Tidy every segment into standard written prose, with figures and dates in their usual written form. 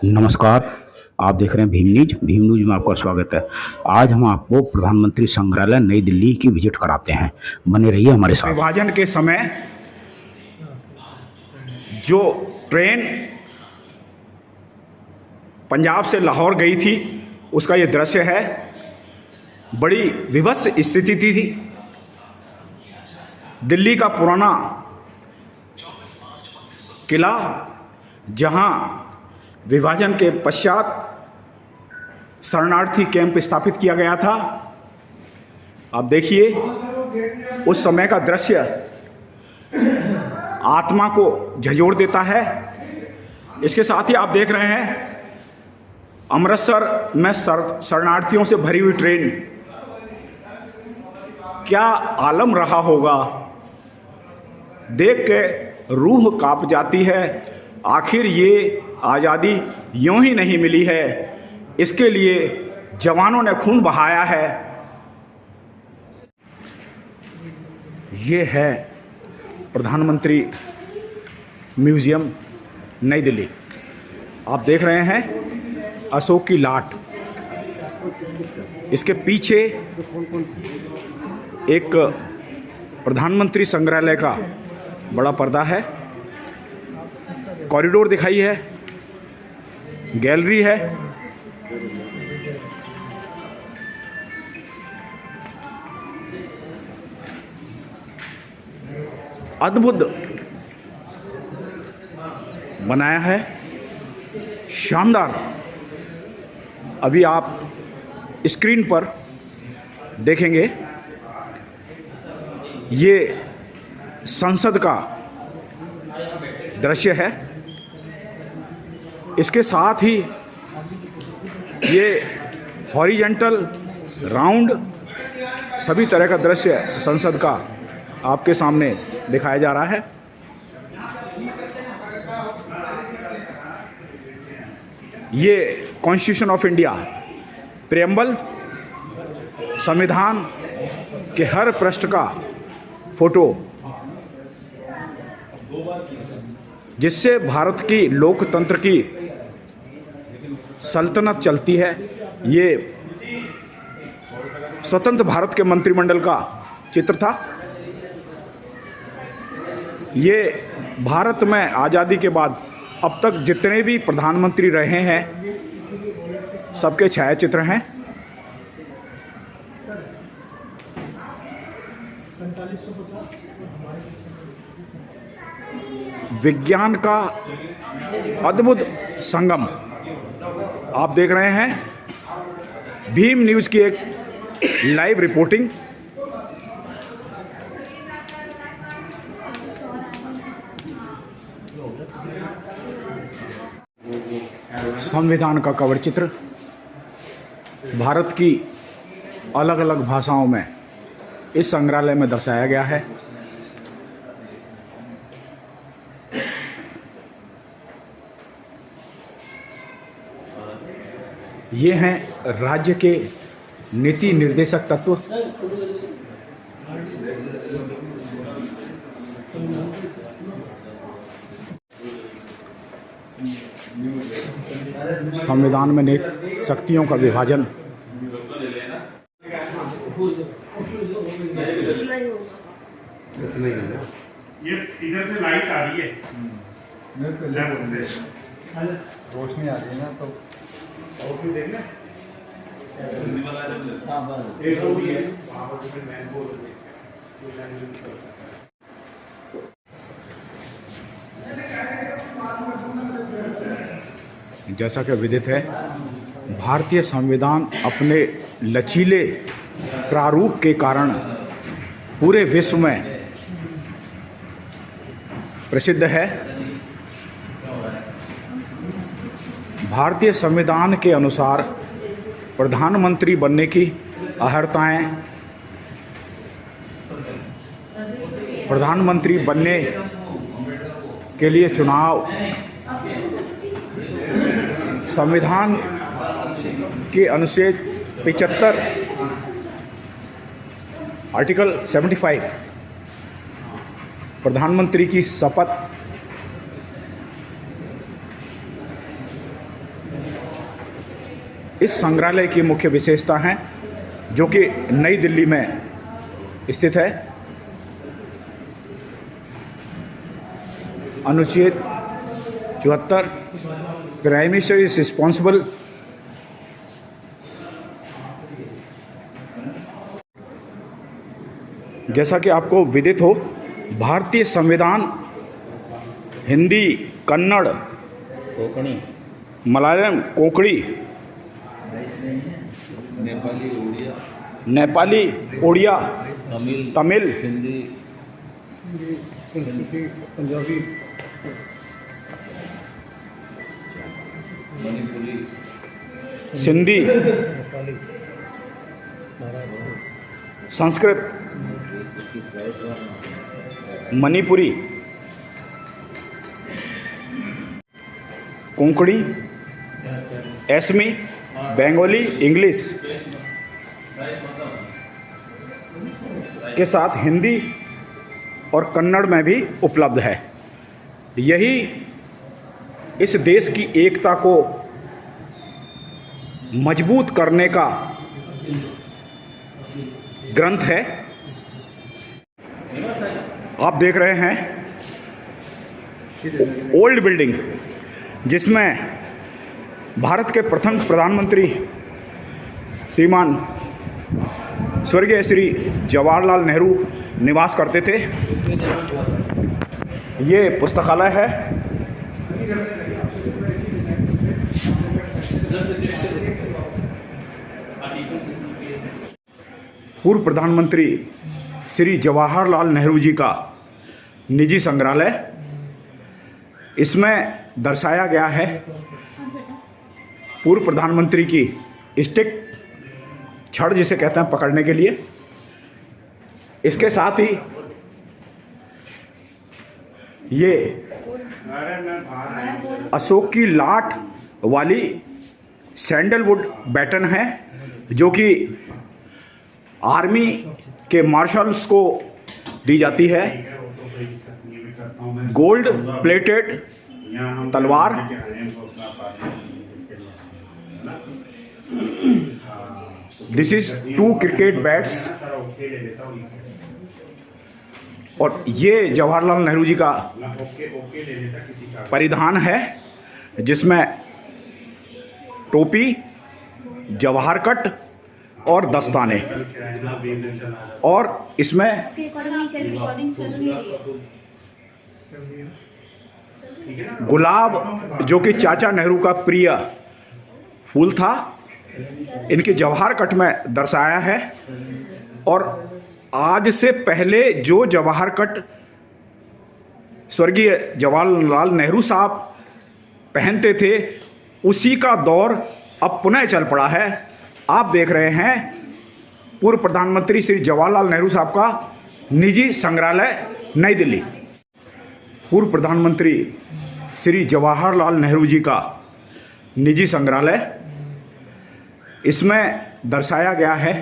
नमस्कार। आप देख रहे हैं भीम न्यूज में आपका स्वागत है। आज हम आपको प्रधानमंत्री संग्रहालय नई दिल्ली की विजिट कराते हैं। बने रहिए हमारे साथ। विभाजन के समय जो ट्रेन पंजाब से लाहौर गई थी उसका ये दृश्य है। बड़ी विभत्स स्थिति थी। दिल्ली का पुराना किला जहां विभाजन के पश्चात शरणार्थी कैंप स्थापित किया गया था। आप देखिए उस समय का दृश्य आत्मा को झंझोड़ देता है। इसके साथ ही आप देख रहे हैं अमृतसर में शरणार्थियों से भरी हुई ट्रेन। क्या आलम रहा होगा, देख के रूह कांप जाती है। आखिर ये आज़ादी यूं ही नहीं मिली है, इसके लिए जवानों ने खून बहाया है। ये है प्रधानमंत्री म्यूजियम नई दिल्ली। आप देख रहे हैं अशोक की लाट। इसके पीछे एक प्रधानमंत्री संग्रहालय का बड़ा पर्दा है। कॉरिडोर दिखाई है, गैलरी है। अद्भुत बनाया है, शानदार। अभी आप स्क्रीन पर देखेंगे ये संसद का दृश्य है। इसके साथ ही ये हॉरिजॉन्टल, राउंड सभी तरह का दृश्य संसद का आपके सामने दिखाया जा रहा है। ये कॉन्स्टिट्यूशन ऑफ इंडिया प्रेम्बल, संविधान के हर पृष्ठ का फोटो, जिससे भारत की लोकतंत्र की सल्तनत चलती है। ये स्वतंत्र भारत के मंत्रिमंडल का चित्र था। ये भारत में आज़ादी के बाद अब तक जितने भी प्रधानमंत्री रहे हैं सबके छायाचित्र हैं। विज्ञान का अद्भुत संगम आप देख रहे हैं। भीम न्यूज़ की एक लाइव रिपोर्टिंग। संविधान का कवर चित्र भारत की अलग अलग भाषाओं में इस संग्रहालय में दर्शाया गया है। ये हैं राज्य के नीति निर्देशक तत्व। संविधान में नीति शक्तियों का विभाजन। ये इधर से लाइट आ रही है, रोशनी आ रही है ना, तो और भी देख लें। जैसा कि विदित है, भारतीय संविधान अपने लचीले प्रारूप के कारण पूरे विश्व में प्रसिद्ध है। भारतीय संविधान के अनुसार प्रधानमंत्री बनने की अर्हताएं, प्रधानमंत्री बनने के लिए चुनाव, संविधान के अनुच्छेद 75 आर्टिकल 75 प्रधानमंत्री की शपथ इस संग्रहालय की मुख्य विशेषता हैं जो कि नई दिल्ली में स्थित है। अनुच्छेद 74 प्राइम मिनिस्टर इज रिस्पॉन्सिबल जैसा कि आपको विदित हो, भारतीय संविधान हिंदी, कन्नड़, कोंकणी, मलयालम, कोंकणी, नेपाली, उड़िया, तमिल, हिंदी, पंजाबी, मणिपुरी, सिंधी, संस्कृत, मणिपुरी, कोंकणी, असमी, बंगाली, इंग्लिश के साथ हिंदी और कन्नड़ में भी उपलब्ध है। यही इस देश की एकता को मजबूत करने का ग्रंथ है। आप देख रहे हैं ओल्ड बिल्डिंग, जिसमें भारत के प्रथम प्रधानमंत्री श्रीमान स्वर्गीय श्री जवाहरलाल नेहरू निवास करते थे। ये पुस्तकालय है। पूर्व प्रधानमंत्री श्री जवाहरलाल नेहरू जी का निजी संग्रहालय। इसमें दर्शाया गया है पूर्व प्रधानमंत्री की स्टिक, छड़ जिसे कहते हैं पकड़ने के लिए। इसके साथ ही ये अशोक की लाट वाली सैंडलवुड बैटन है, जो कि आर्मी के मार्शल्स को दी जाती है। गोल्ड प्लेटेड तलवार, दिस इज 2 क्रिकेट बैट्स। और ये जवाहरलाल नेहरू जी का परिधान है, जिसमें टोपी, जवाहर कट और दस्ताने, और इसमें गुलाब, जो कि चाचा नेहरू का प्रिय फूल था, इनके जवाहर कट में दर्शाया है। और आज से पहले जो जवाहर कट स्वर्गीय जवाहरलाल नेहरू साहब पहनते थे, उसी का दौर अब पुनः चल पड़ा है। आप देख रहे हैं पूर्व प्रधानमंत्री श्री जवाहरलाल नेहरू साहब का निजी संग्रहालय, नई दिल्ली। पूर्व प्रधानमंत्री श्री जवाहरलाल नेहरू जी का निजी संग्रहालय। इसमें दर्शाया गया है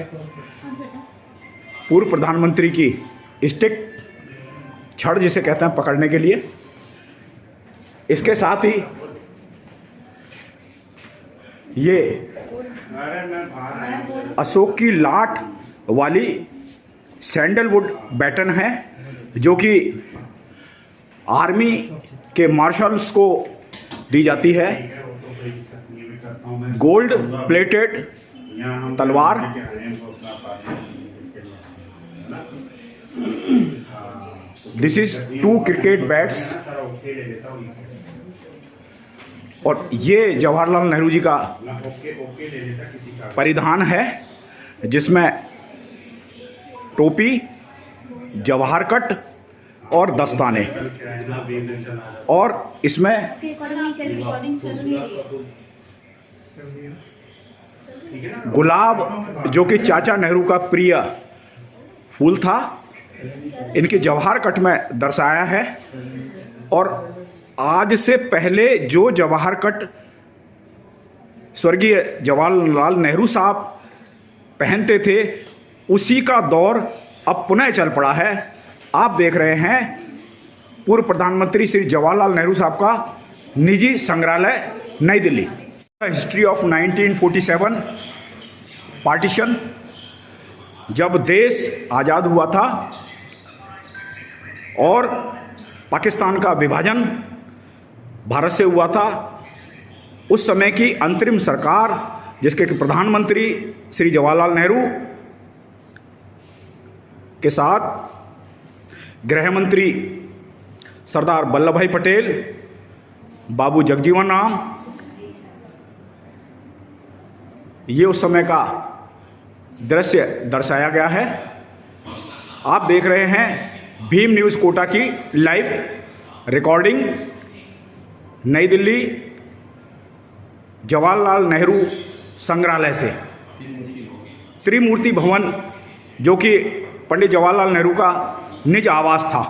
पूर्व प्रधानमंत्री की स्टिक, छड़ जिसे कहते हैं पकड़ने के लिए। इसके साथ ही ये अशोक की लाट वाली सैंडलवुड बैटन है, जो कि आर्मी के मार्शल्स को दी जाती है। गोल्ड प्लेटेड तलवार, दिस इज 2 क्रिकेट बैट्स। और ये जवाहरलाल नेहरू जी का परिधान है, जिसमें टोपी, जवाहर कट और दस्ताने, और इसमें गुलाब, जो कि चाचा नेहरू का प्रिय फूल था, इनके जवाहर कट में दर्शाया है। और आज से पहले जो जवाहर कट स्वर्गीय जवाहरलाल नेहरू साहब पहनते थे, उसी का दौर अब पुनः चल पड़ा है। आप देख रहे हैं पूर्व प्रधानमंत्री श्री जवाहरलाल नेहरू साहब का निजी संग्रहालय, नई दिल्ली। हिस्ट्री ऑफ 1947 पार्टीशन, जब देश आज़ाद हुआ था और पाकिस्तान का विभाजन भारत से हुआ था, उस समय की अंतरिम सरकार जिसके प्रधानमंत्री श्री जवाहरलाल नेहरू के साथ गृह मंत्री सरदार वल्लभ भाई पटेल, बाबू जगजीवन राम, ये उस समय का दृश्य दर्शाया गया है। आप देख रहे हैं भीम न्यूज़ कोटा की लाइव रिकॉर्डिंग नई दिल्ली जवाहरलाल नेहरू संग्रहालय से। त्रिमूर्ति भवन, जो कि पंडित जवाहरलाल नेहरू का निज आवास था।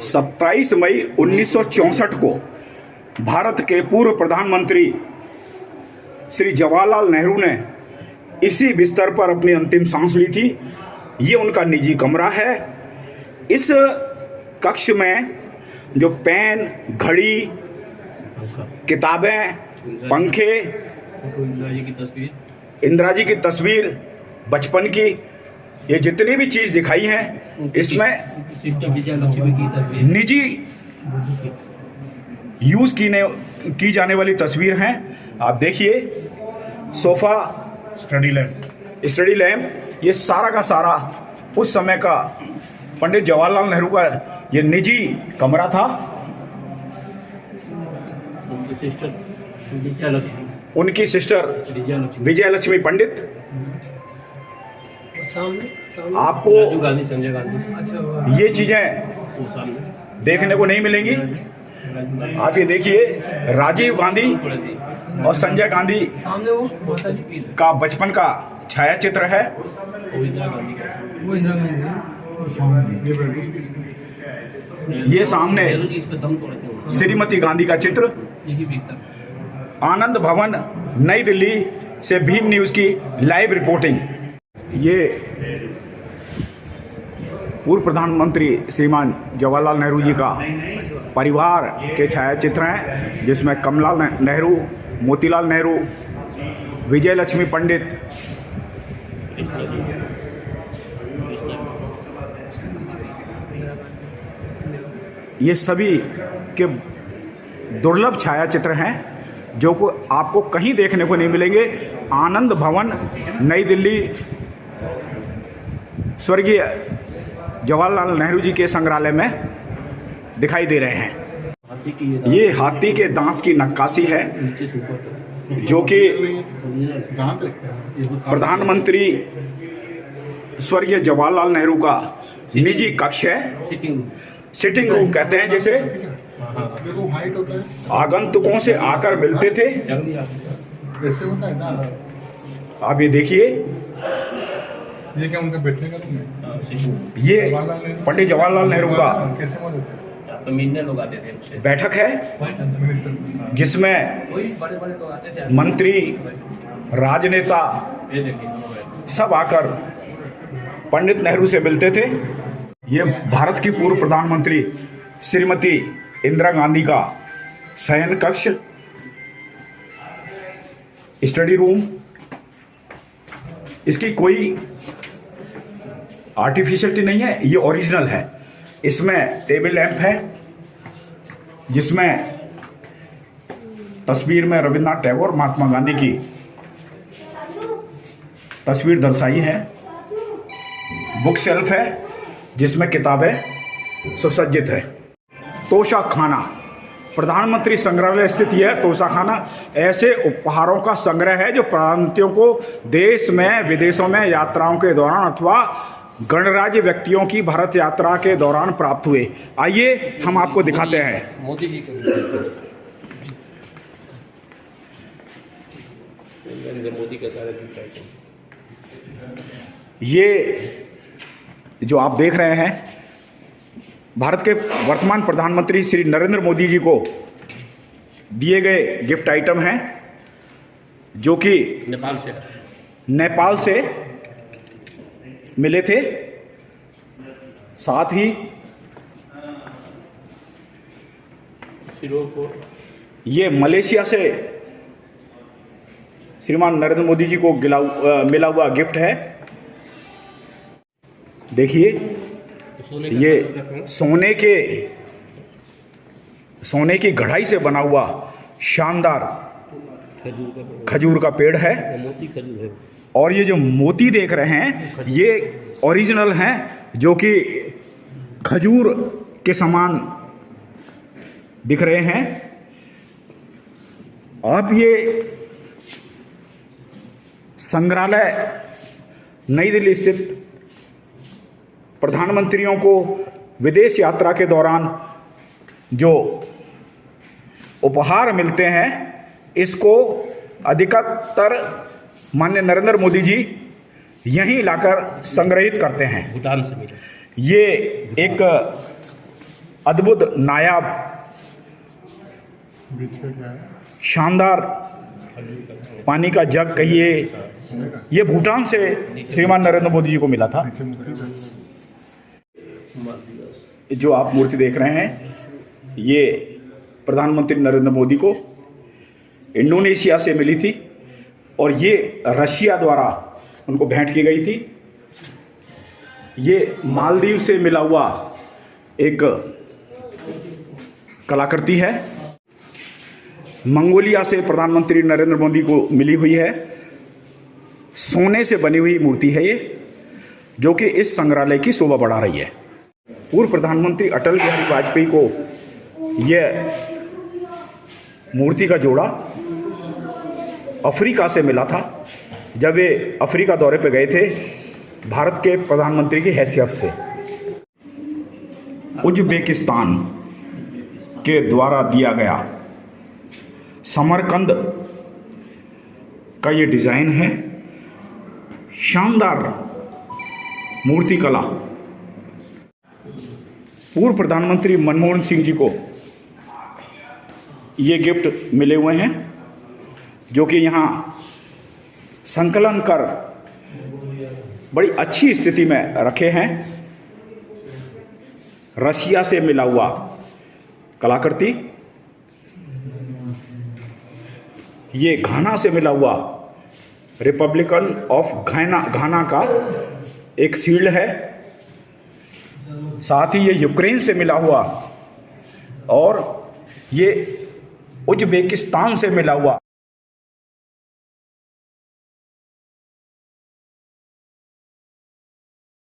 27 मई 1964 को भारत के पूर्व प्रधानमंत्री श्री जवाहरलाल नेहरू ने इसी बिस्तर पर अपनी अंतिम सांस ली थी। ये उनका निजी कमरा है। इस कक्ष में जो पेन, घड़ी, किताबें, पंखे, इंदिरा जी की तस्वीर बचपन की, ये जितनी भी चीज़ दिखाई हैं इसमें निजी यूज़ की जाने वाली तस्वीर हैं। आप देखिए, सोफ़ा, स्टडी लैम्प, ये सारा का सारा उस समय का पंडित जवाहरलाल नेहरू का ये निजी कमरा था। उनकी सिस्टर विजयलक्ष्मी पंडित। आपको ये चीज़ें देखने को नहीं मिलेंगी। आप ये देखिए, राजीव गांधी और संजय गांधी का बचपन का छाया चित्र है। ये सामने श्रीमती गांधी का चित्र। आनंद भवन नई दिल्ली से भीम न्यूज़ की लाइव रिपोर्टिंग। ये पूर्व प्रधानमंत्री श्रीमान जवाहरलाल नेहरू जी का परिवार के छायाचित्र हैं, जिसमें कमला नेहरू, मोतीलाल नेहरू, विजयलक्ष्मी पंडित, ये सभी के दुर्लभ छायाचित्र हैं जो को आपको कहीं देखने को नहीं मिलेंगे। आनंद भवन नई दिल्ली स्वर्गीय जवाहरलाल नेहरू जी के संग्रहालय में दिखाई दे रहे हैं। ये हाथी के दांत की नक्काशी है, जो कि प्रधानमंत्री स्वर्गीय जवाहरलाल नेहरू का निजी कक्ष है। सिटिंग रूम कहते हैं, जैसे आगंतुकों से आकर मिलते थे। आप ये देखिए, ये क्या उनका बैठने का रूम है? ये पंडित जवाहरलाल नेहरू का लोग आते थे बैठक है, जिसमें मंत्री, राजनेता सब आकर पंडित नेहरू से मिलते थे। ये भारत की पूर्व प्रधानमंत्री श्रीमती इंदिरा गांधी का शयन कक्ष, स्टडी रूम। इसकी कोई आर्टिफिशियलिटी नहीं है, ये ओरिजिनल है। इसमें टेबल लैंप है, जिसमें तस्वीर में रविन्द्रनाथ टैगोर, महात्मा गांधी की तस्वीर दर्शाई है। बुक शेल्फ है, जिसमें किताबें सुसज्जित है। तोशा खाना, प्रधानमंत्री संग्रहालय स्थित यह तोशा खाना ऐसे उपहारों का संग्रह है जो प्रधानमंत्रियों को देश में, विदेशों में यात्राओं के दौरान अथवा गणराज्य व्यक्तियों की भारत यात्रा के दौरान प्राप्त हुए। आइए हम आपको दिखाते हैं। मोदी जी के मोदी का सारा ये जो आप देख रहे हैं, भारत के वर्तमान प्रधानमंत्री श्री नरेंद्र मोदी जी को दिए गए गिफ्ट आइटम हैं, जो कि नेपाल से मिले थे। साथ ही ये मलेशिया से श्रीमान नरेंद्र मोदी जी को मिला हुआ गिफ्ट है। देखिए ये सोने की गढ़ाई से बना हुआ शानदार खजूर का पेड़ है। मोती खजूर है। और ये जो मोती देख रहे हैं ये ओरिजिनल हैं, जो कि खजूर के समान दिख रहे हैं। आप ये संग्रहालय नई दिल्ली स्थित प्रधानमंत्रियों को विदेश यात्रा के दौरान जो उपहार मिलते हैं, इसको अधिकतर माननीय नरेंद्र मोदी जी यहीं लाकर संग्रहित करते हैं। भूटान से मिले। ये एक अद्भुत नायाब शानदार पानी का जग कहिए, ये भूटान से श्रीमान नरेंद्र मोदी जी को मिला था। जो आप मूर्ति देख रहे हैं ये प्रधानमंत्री नरेंद्र मोदी को इंडोनेशिया से मिली थी और ये रशिया द्वारा उनको भेंट की गई थी। ये मालदीव से मिला हुआ एक कलाकृति है। मंगोलिया से प्रधानमंत्री नरेंद्र मोदी को मिली हुई है। सोने से बनी हुई मूर्ति है ये, जो कि इस संग्रहालय की शोभा बढ़ा रही है। पूर्व प्रधानमंत्री अटल बिहारी वाजपेयी को यह मूर्ति का जोड़ा अफ्रीका से मिला था, जब वे अफ्रीका दौरे पर गए थे भारत के प्रधानमंत्री की हैसियत से। उज़्बेकिस्तान के द्वारा दिया गया समरकंद का ये डिज़ाइन है। शानदार मूर्ति कला। पूर्व प्रधानमंत्री मनमोहन सिंह जी को ये गिफ्ट मिले हुए हैं, जो कि यहाँ संकलन कर बड़ी अच्छी स्थिति में रखे हैं। रशिया से मिला हुआ कलाकृति, ये घाना से मिला हुआ रिपब्लिकन ऑफ घाना का एक शील्ड है। साथ ही ये यूक्रेन से मिला हुआ और ये उज़्बेकिस्तान से मिला हुआ